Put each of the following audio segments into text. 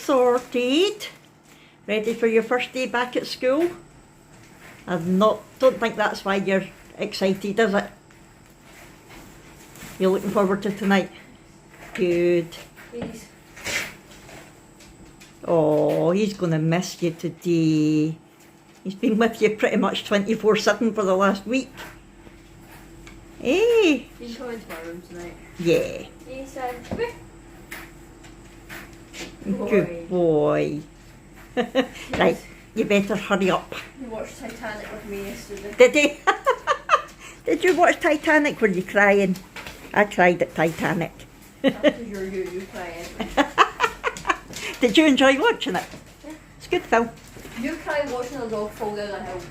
sorted. Ready for your first day back at school? Don't think that's why you're excited, is it? You're looking forward to tonight? Good. Please. Oh, he's going to miss you today. He's been with you pretty much 24/7 for the last week. Hey. He's coming to my room tonight. Yeah. He said, come here. Good boy. Right, you better hurry up. He watched Titanic with me yesterday. Did he? Did you watch Titanic? Were you crying? I cried at Titanic. After you crying. Did you enjoy watching it? Yeah. It's a good film. You cry watching a dog fall down a hill.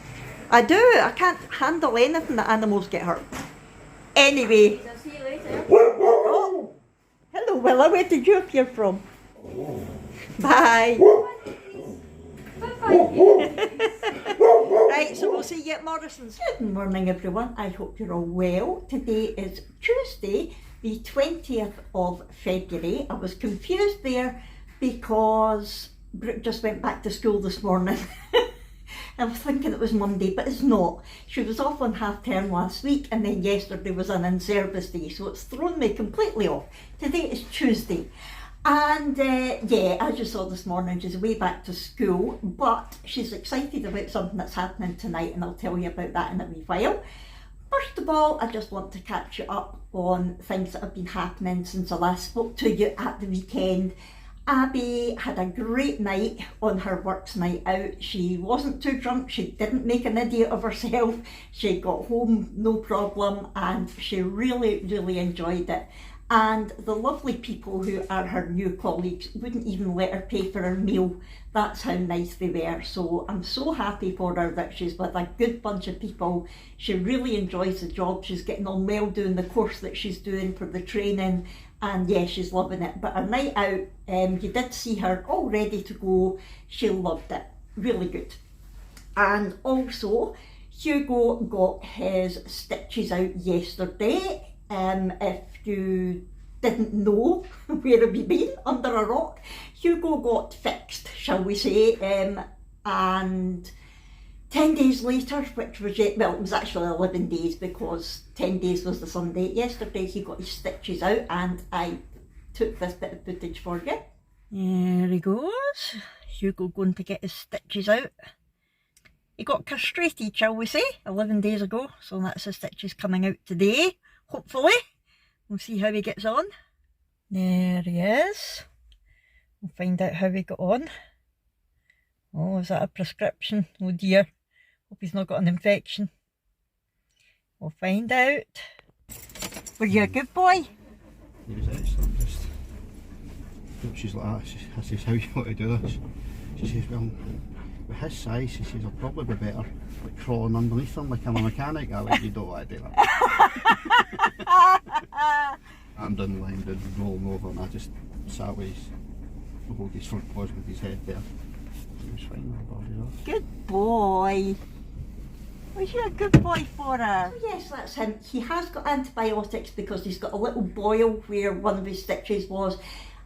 I do. I can't handle anything that animals get hurt. Anyway. I'll see you later. Oh, hello Willa. Where did you appear from? Bye. Right, so we'll see you at Morrison's. Good morning everyone, I hope you're all well. Today is Tuesday, the 20th of February. I was confused there because Brooke just went back to school this morning. I was thinking it was Monday, but it's not. She was off on half term last week and then yesterday was an in-service day, so it's thrown me completely off. Today is Tuesday. And yeah, as you saw this morning, she's way back to school, but she's excited about something that's happening tonight, and I'll tell you about that in a wee while. First of all, I just want to catch you up on things that have been happening since I last spoke to you at the weekend. Abby had a great night on her works night out. She wasn't too drunk, she didn't make an idiot of herself. She got home no problem and she really, really enjoyed it. And the lovely people who are her new colleagues wouldn't even let her pay for her meal. That's how nice they were. So I'm so happy for her that she's with a good bunch of people. She really enjoys the job. She's getting on well doing the course that she's doing for the training. And yeah, she's loving it. But her night out, you did see her all ready to go. She loved it. Really good. And also, Hugo got his stitches out yesterday. If you didn't know where have you been under a rock, Hugo got fixed, shall we say, and 10 days later, which was it was actually 11 days because 10 days was the Sunday. Yesterday he got his stitches out and I took this bit of footage for you. There he goes, Hugo going to get his stitches out. He got castrated, shall we say, 11 days ago, so that's the stitches coming out today. Hopefully. We'll see how he gets on. There he is. We'll find out how he got on. Oh, is that a prescription? Oh dear. Hope he's not got an infection. We'll find out. Were you a good boy? He was excellent. She's like that. I says, how you want to do this? She says, well, with his size, she says, I'll probably be better like crawling underneath him like I'm a mechanic. I like, you don't want to do that. I'm done lying down, rolling over, and I just sat with hold his front paws with his head there. He was fine. Good boy. Was you a good boy for her? Oh, yes, that's him. He has got antibiotics because he's got a little boil where one of his stitches was.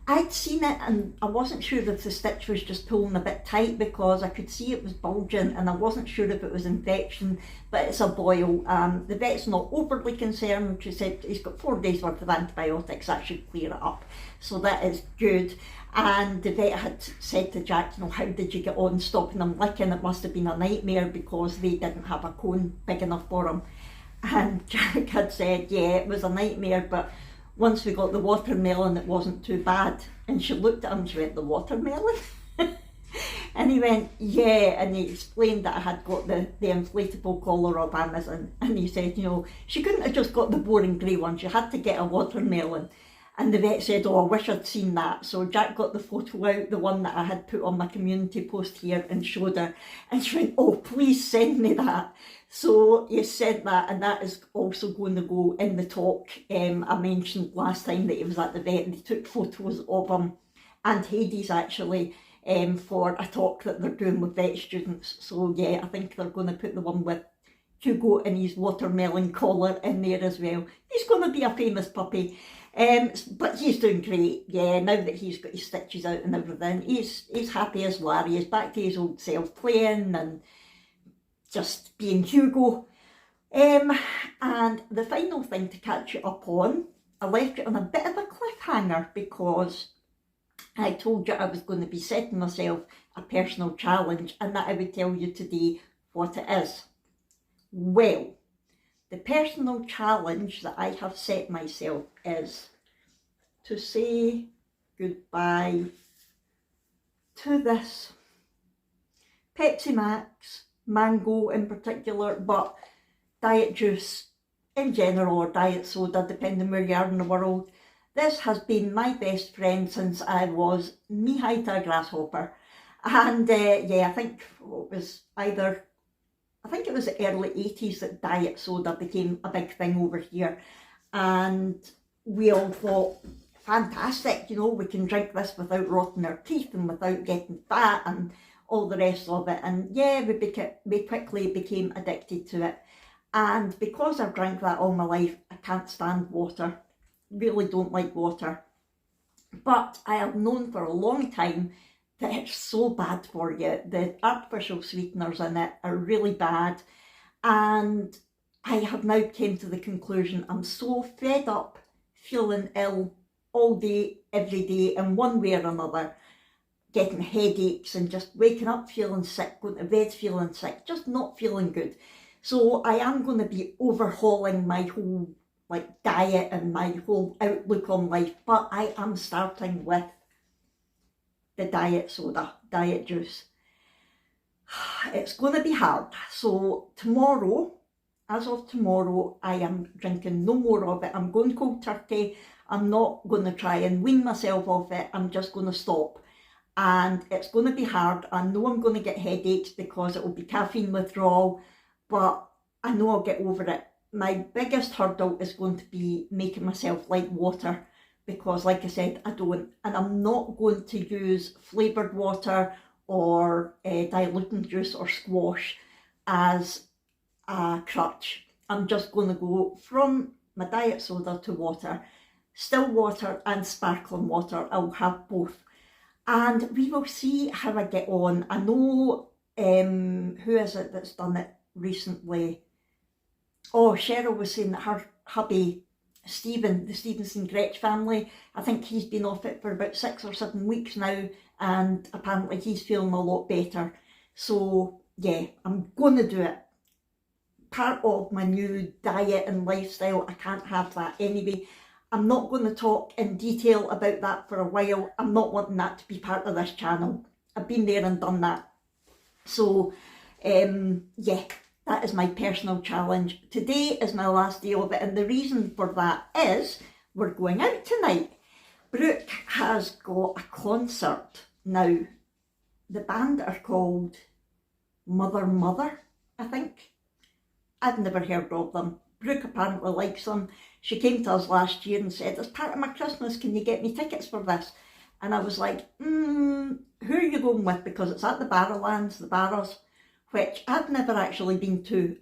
I'd seen it and I wasn't sure if the stitch was just pulling a bit tight because I could see it was bulging and I wasn't sure if it was infection, but it's a boil. The vet's not overly concerned, which he said he's got 4 days worth of antibiotics, that should clear it up. So that is good. And the vet had said to Jack, you know, how did you get on stopping him licking? It must have been a nightmare because they didn't have a cone big enough for him. And Jack had said, yeah, it was a nightmare, but once we got the watermelon, it wasn't too bad. And she looked at him, she went, the watermelon? And he went, yeah, and he explained that I had got the inflatable collar of Amazon. And he said, you know, she couldn't have just got the boring grey one, she had to get a watermelon. And the vet said, oh, I wish I'd seen that. So Jack got the photo out, the one that I had put on my community post here, and showed her. And she went, oh, please send me that. So he sent that, and that is also going to go in the talk. I mentioned last time that he was at the vet and they took photos of him and Hades actually for a talk that they're doing with vet students. So yeah, I think they're going to put the one with Hugo in his watermelon collar in there as well. He's going to be a famous puppy. But he's doing great, yeah, now that he's got his stitches out and everything. He's happy as Larry. He's back to his old self, playing and just being Hugo. And the final thing to catch you up on, I left it on a bit of a cliffhanger because I told you I was going to be setting myself a personal challenge and that I would tell you today what it is. Well, the personal challenge that I have set myself is to say goodbye to this Pepsi Max, mango in particular, but diet juice in general or diet soda, depending where you are in the world. This has been my best friend since I was knee-high to a grasshopper. And yeah, I think it was the early 80s that diet soda became a big thing over here. And we all thought, fantastic, you know, we can drink this without rotting our teeth and without getting fat and all the rest of it. And yeah, we quickly became addicted to it. And because I've drank that all my life, I can't stand water. Really don't like water. But I have known for a long time that it's so bad for you. The artificial sweeteners in it are really bad. And I have now came to the conclusion I'm so fed up feeling ill all day, every day, in one way or another, getting headaches and just waking up feeling sick, going to bed feeling sick, just not feeling good. So I am going to be overhauling my whole diet and my whole outlook on life, but I am starting with the diet soda, diet juice. It's going to be hard. So tomorrow, as of tomorrow, I am drinking no more of it. I'm going cold turkey. I'm not going to try and wean myself off it. I'm just going to stop. And it's going to be hard. I know I'm going to get headaches because it will be caffeine withdrawal, but I know I'll get over it. My biggest hurdle is going to be making myself like water because, like I said, I don't. And I'm not going to use flavoured water or diluting juice or squash as a crutch. I'm just going to go from my diet soda to water. Still water and sparkling water. I'll have both. And we will see how I get on. I know, who is it that's done it recently? Oh, Cheryl was saying that her hubby, Stephen, the Stevenson Gretsch family, I think he's been off it for about 6 or 7 weeks now, and apparently he's feeling a lot better. So yeah, I'm going to do it. Part of my new diet and lifestyle, I can't have that anyway. I'm not going to talk in detail about that for a while. I'm not wanting that to be part of this channel. I've been there and done that. So yeah, that is my personal challenge. Today is my last day of it, and the reason for that is we're going out tonight. Brooke has got a concert. Now, the band are called Mother, I think. I've never heard of them. Brooke apparently likes them. She came to us last year and said, as part of my Christmas, can you get me tickets for this? And I was like, who are you going with? Because it's at the Barrowlands, the Barrows, which I've never actually been to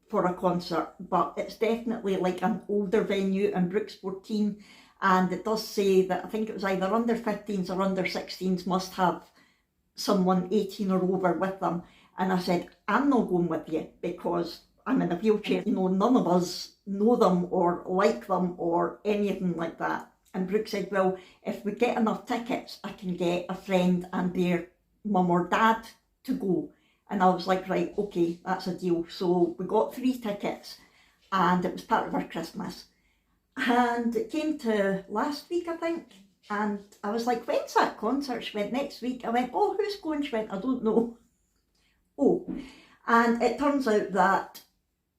for a concert, but it's definitely like an older venue, and Brooke's 14, and it does say that I think it was either under 15s or under 16s must have someone 18 or over with them. And I said, I'm not going with you because I'm in a wheelchair. You know, none of us know them or like them or anything like that. And Brooke said, well, if we get enough tickets, I can get a friend and their mum or dad to go. And I was like, right, okay, that's a deal. So we got 3 tickets and it was part of our Christmas. And it came to last week, I think. And I was like, when's that concert? She went, next week. I went, oh, who's going? She went, I don't know. Oh, and it turns out that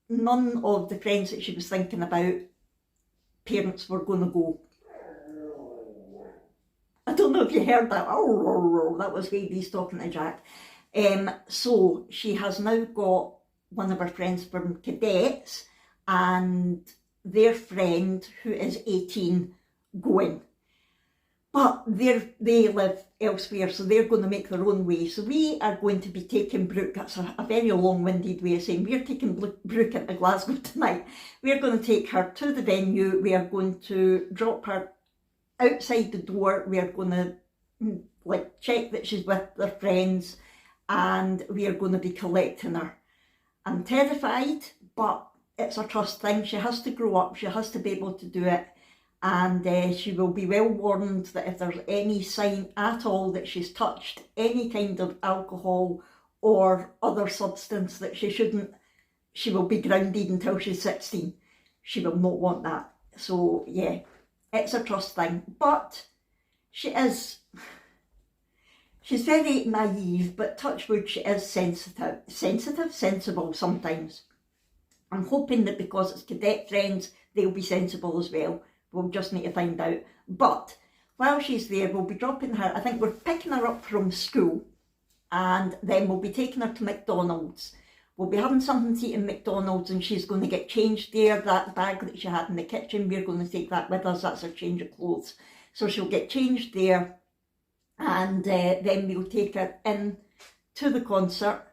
none of the friends that she was thinking about, parents were going to go. I don't know if you heard that. Oh, that was babies talking to Jack. So she has now got one of her friends from cadets and their friend who is 18 going. but they live elsewhere, so they're going to make their own way. So we are going to be taking Brooke, that's a very long-winded way of saying, we're taking Brooke into Glasgow tonight. We're going to take her to the venue, we are going to drop her outside the door, we are going to like check that she's with their friends, and we are going to be collecting her. I'm terrified, but it's a trust thing. She has to grow up, she has to be able to do it, and she will be well warned that if there's any sign at all that she's touched any kind of alcohol or other substance that she shouldn't, she will be grounded until she's 16. She will not want that. So yeah, it's a trust thing, but she's very naive, but touch wood, she is sensible sometimes. I'm hoping that because it's cadet friends, they'll be sensible as well. We'll just need to find out. But while she's there, we'll be dropping her, I think we're picking her up from school, and then we'll be taking her to McDonald's. We'll be having something to eat in McDonald's, and she's going to get changed there. That bag that she had in the kitchen, we're going to take that with us. That's her change of clothes. So she'll get changed there, and then we'll take her in to the concert.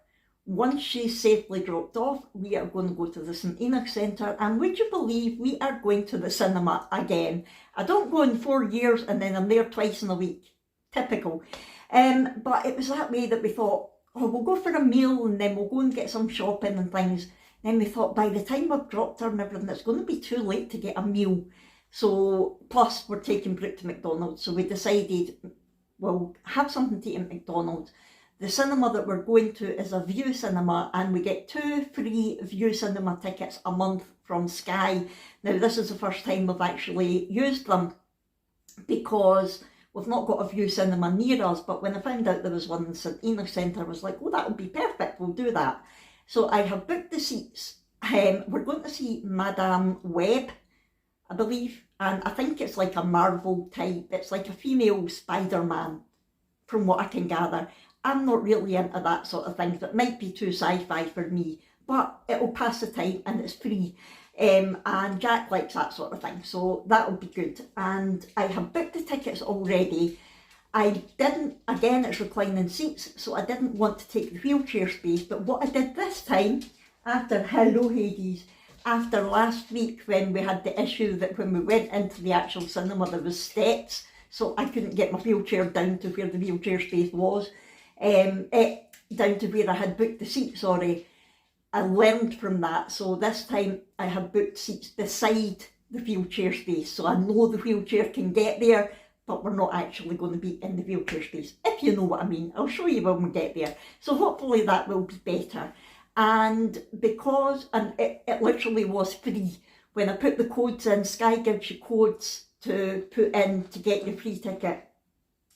Once she's safely dropped off, we are going to go to the St Enoch Centre, and would you believe we are going to the cinema again? I don't go in 4 years and then I'm there twice in a week. Typical. But it was that way that we thought, oh, we'll go for a meal and then we'll go and get some shopping and things. Then we thought by the time we've dropped her and everything, it's going to be too late to get a meal. So, plus we're taking Brooke to McDonald's, so we decided we'll have something to eat at McDonald's. The cinema that we're going to is a View Cinema, and we get 2 free View Cinema tickets a month from Sky. Now this is the first time we've actually used them because we've not got a View Cinema near us, but when I found out there was one in St Enoch Centre, I was like, oh, that would be perfect, we'll do that. So I have booked the seats. We're going to see Madame Web, I believe, and I think it's like a Marvel type, it's like a female Spider-Man, from what I can gather. I'm not really into that sort of thing, that might be too sci-fi for me, but it'll pass the time and it's free. And Jack likes that sort of thing, so that'll be good. And I have booked the tickets already. I didn't, again, it's reclining seats, so I didn't want to take the wheelchair space, but what I did this time, after, hello Hades, after last week when we had the issue that when we went into the actual cinema there was steps, so I couldn't get my wheelchair down to where the wheelchair space was. Down to where I had booked the seat, sorry. I learned from that, so this time I have booked seats beside the wheelchair space, so I know the wheelchair can get there, but we're not actually going to be in the wheelchair space, if you know what I mean. I'll show you when we get there, so hopefully that will be better. And because, and it literally was free, when I put the codes in, Sky gives you codes to put in to get your free ticket.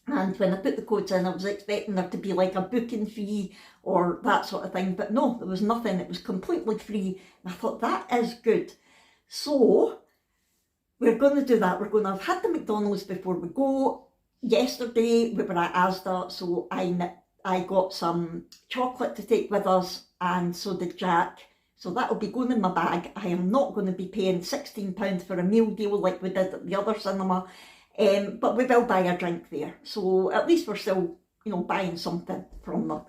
And when I put the codes in, I was expecting there to be like a booking fee or that sort of thing, but no, there was nothing. It was completely free. And I thought, that is good. So we're going to do that. We're going to have had the McDonald's before we go. Yesterday we were at Asda, so I got some chocolate to take with us, and so did Jack. So that'll be going in my bag. I am not going to be paying £16 for a meal deal like we did at the other cinema. But we will buy a drink there, so at least we're still, you know, buying something from them.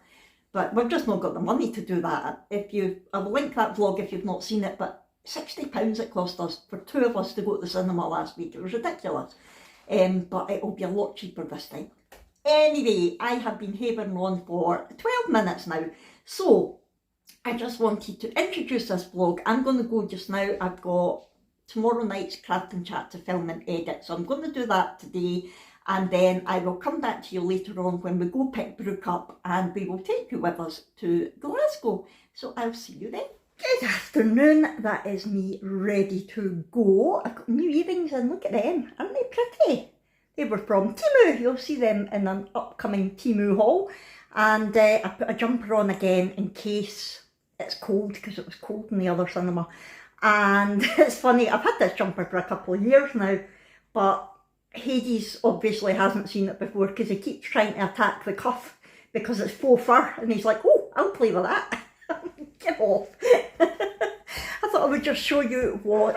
But we've just not got the money to do that. I will link that vlog if you've not seen it, but £60 it cost us for 2 of us to go to the cinema last week. It was ridiculous. But it will be a lot cheaper this time. Anyway, I have been havering on for 12 minutes now, so I just wanted to introduce this vlog. I'm going to go just now. I've got tomorrow night's craft and chat to film and edit, so I'm going to do that today, and then I will come back to you later on when we go pick Brooke up, and we will take you with us to Glasgow. So I'll see you then. Good afternoon, that is me ready to go. I've got new earrings and look at them, aren't they pretty? They were from Temu, you'll see them in an upcoming Temu haul, and I put a jumper on again in case it's cold, because it was cold in the other cinema. And it's funny, I've had this jumper for a couple of years now, but Hades obviously hasn't seen it before because he keeps trying to attack the cuff because it's faux fur, and he's like, oh, I'll play with that. Get off. I thought I would just show you what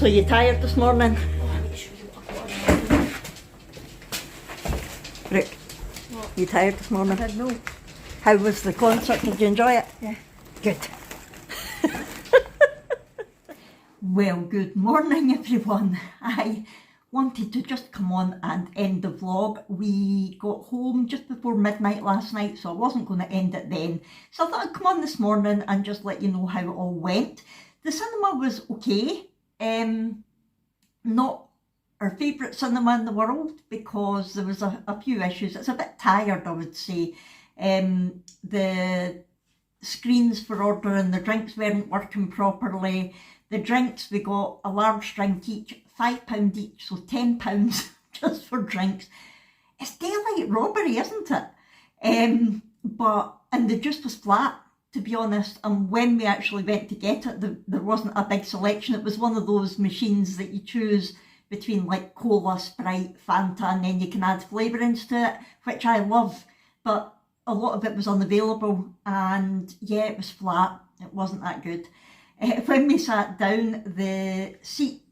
So you tired this morning? Brooke, you tired this morning? I know. How was the concert? Did you enjoy it? Yeah. Good. Well, good morning everyone. I wanted to just come on and end the vlog. We got home just before midnight last night, so I wasn't going to end it then. So I thought I'd come on this morning and just let you know how it all went. The cinema was okay. Not our favourite cinema in the world because there was a few issues. It's a bit tired, I would say. The screens for ordering the drinks weren't working properly. The drinks, we got a large drink each, £5 each, so £10 just for drinks. It's daylight robbery, isn't it? And the juice was flat, to be honest, and when we actually went to get it, there wasn't a big selection. It was one of those machines that you choose between like cola, Sprite, Fanta, and then you can add flavourings to it, which I love, but a lot of it was unavailable, and yeah, it was flat. It wasn't that good. When we sat down, the seat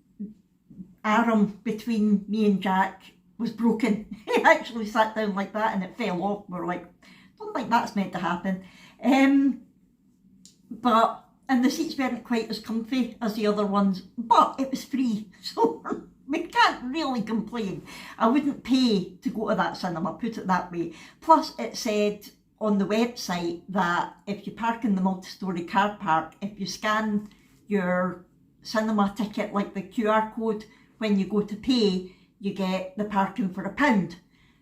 arm between me and Jack was broken. He actually sat down like that and it fell off. We were like, don't think that's meant to happen. And the seats weren't quite as comfy as the other ones, but it was free, so we can't really complain. I wouldn't pay to go to that cinema, put it that way. Plus it said on the website that if you park in the multi-storey car park, if you scan your cinema ticket, like the QR code, when you go to pay, you get the parking for £1.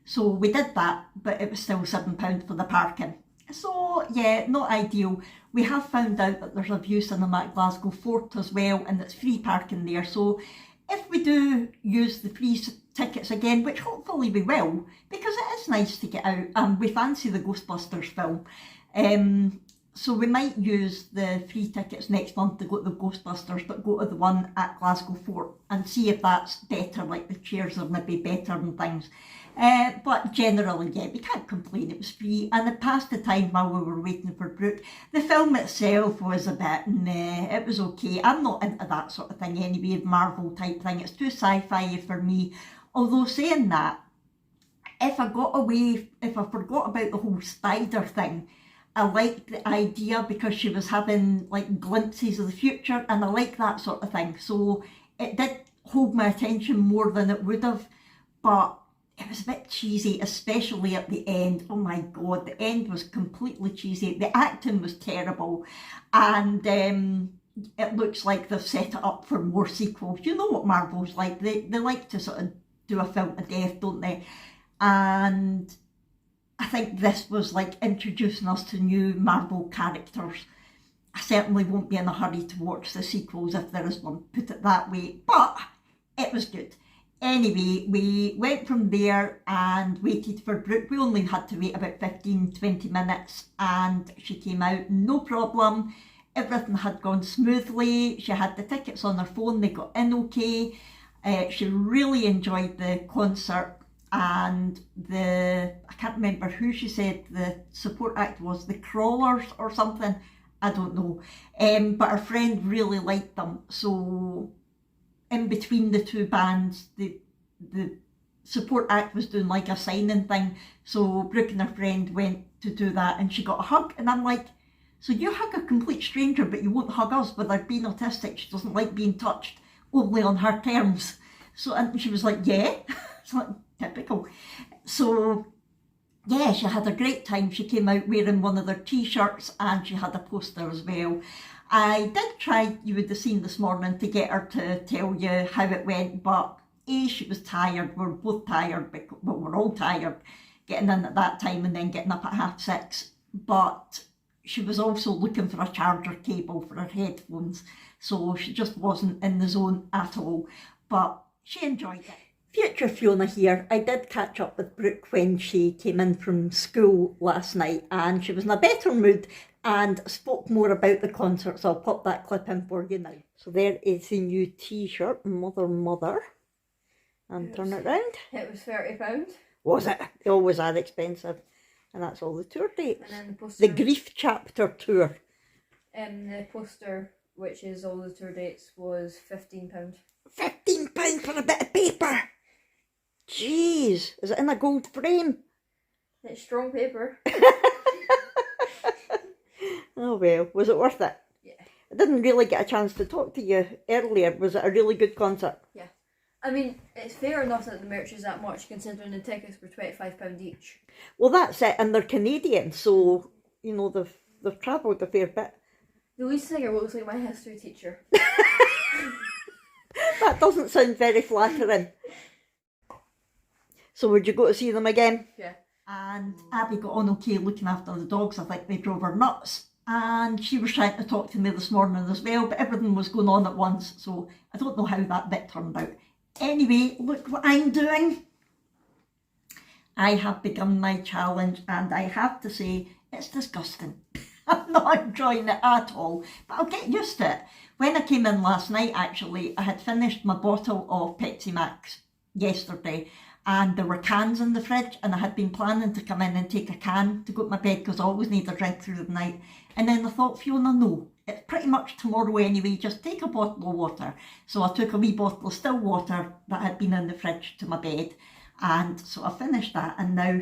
So we did that, but it was still £7 for the parking. So yeah, not ideal. We have found out that there's a view cinema at Glasgow Fort as well, and it's free parking there. So if we do use the free tickets again, which hopefully we will, because it is nice to get out, and we fancy the Ghostbusters film. So we might use the free tickets next month to go to the Ghostbusters, but go to the one at Glasgow Fort and see if that's better, like the chairs are maybe better and things. But generally, yeah, we can't complain, it was free, and it passed the time while we were waiting for Brooke. The film itself was a bit meh, it was okay. I'm not into that sort of thing anyway, Marvel type thing, it's too sci-fi for me. Although saying that, if I forgot about the whole spider thing, I liked the idea because she was having like glimpses of the future, and I like that sort of thing. So it did hold my attention more than it would have, but it was a bit cheesy, especially at the end. Oh my God, the end was completely cheesy. The acting was terrible, and it looks like they've set it up for more sequels. You know what Marvel's like, they like to sort of do a film to death, don't they? And I think this was like introducing us to new Marvel characters. I certainly won't be in a hurry to watch the sequels if there is one, put it that way, but it was good. Anyway, we went from there and waited for Brooke. We only had to wait about 15-20 minutes and she came out, no problem. Everything had gone smoothly. She had the tickets on her phone, they got in okay. She really enjoyed the concert, and I can't remember who she said the support act was, the Crawlers or something, I don't know. But her friend really liked them, so in between the two bands, the support act was doing like a signing thing, so Brooke and her friend went to do that and she got a hug, and I'm like, so you hug a complete stranger but you won't hug us with her being autistic? She doesn't like being touched, only on her terms. So, and she was like, yeah. It's like typical. So yeah, she had a great time. She came out wearing one of their t-shirts and she had a poster as well. I did try, you would have seen this morning, to get her to tell you how it went, but she was tired. We're both tired, well, we're all tired getting in at that time and then getting up at 6:30. But she was also looking for a charger cable for her headphones, so she just wasn't in the zone at all, but she enjoyed it. Future Fiona here. I did catch up with Brooke when she came in from school last night and she was in a better mood and spoke more about the concert, so I'll pop that clip in for you now. So there is the new t-shirt, Mother, and turn it round. It was £30. Was it? They always are expensive. And that's all the tour dates. And then the poster. The Grief Chapter Tour. The poster, which is all the tour dates, was £15. £15 for a bit of paper. Jeez, is it in a gold frame? It's strong paper. Oh well, was it worth it? Yeah. I didn't really get a chance to talk to you earlier. Was it a really good concert? Yeah. I mean, it's fair enough that the merch is that much considering the tickets were £25 each. Well, that's it, and they're Canadian, so, you know, they've travelled a fair bit. The lead singer looks like my history teacher. That doesn't sound very flattering. So would you go to see them again? Yeah. And Abby got on okay looking after the dogs. I think they drove her nuts. And she was trying to talk to me this morning as well, but everything was going on at once, so I don't know how that bit turned out. Anyway, look what I'm doing. I have begun my challenge, and I have to say, it's disgusting. I'm not enjoying it at all, but I'll get used to it. When I came in last night, actually, I had finished my bottle of Pepsi Max yesterday, and there were cans in the fridge, and I had been planning to come in and take a can to go to my bed because I always need a drink through the night. And then I thought, Fiona, no, it's pretty much tomorrow anyway, just take a bottle of water. So I took a wee bottle of still water that had been in the fridge to my bed, and so I finished that, and now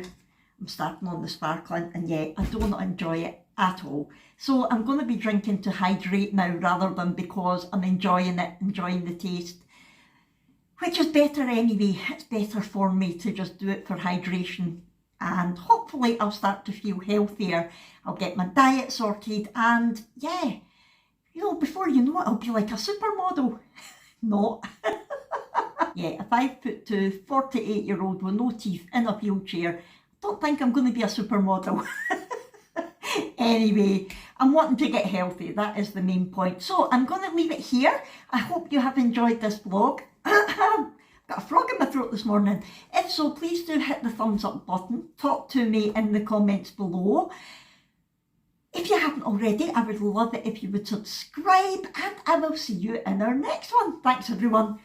I'm starting on the sparkling, and yeah, I don't enjoy it at all. So I'm going to be drinking to hydrate now rather than because I'm enjoying it, enjoying the taste. Which is better anyway. It's better for me to just do it for hydration, and hopefully I'll start to feel healthier. I'll get my diet sorted, and yeah, you know, before you know it, I'll be like a supermodel. Not. Yeah, a 5'2", 48-year-old with no teeth in a wheelchair. I don't think I'm going to be a supermodel. Anyway, I'm wanting to get healthy. That is the main point. So I'm going to leave it here. I hope you have enjoyed this vlog. Got a frog in my throat this morning. If so, please do hit the thumbs up button. Talk to me in the comments below. If you haven't already, I would love it if you would subscribe, and I will see you in our next one. Thanks everyone.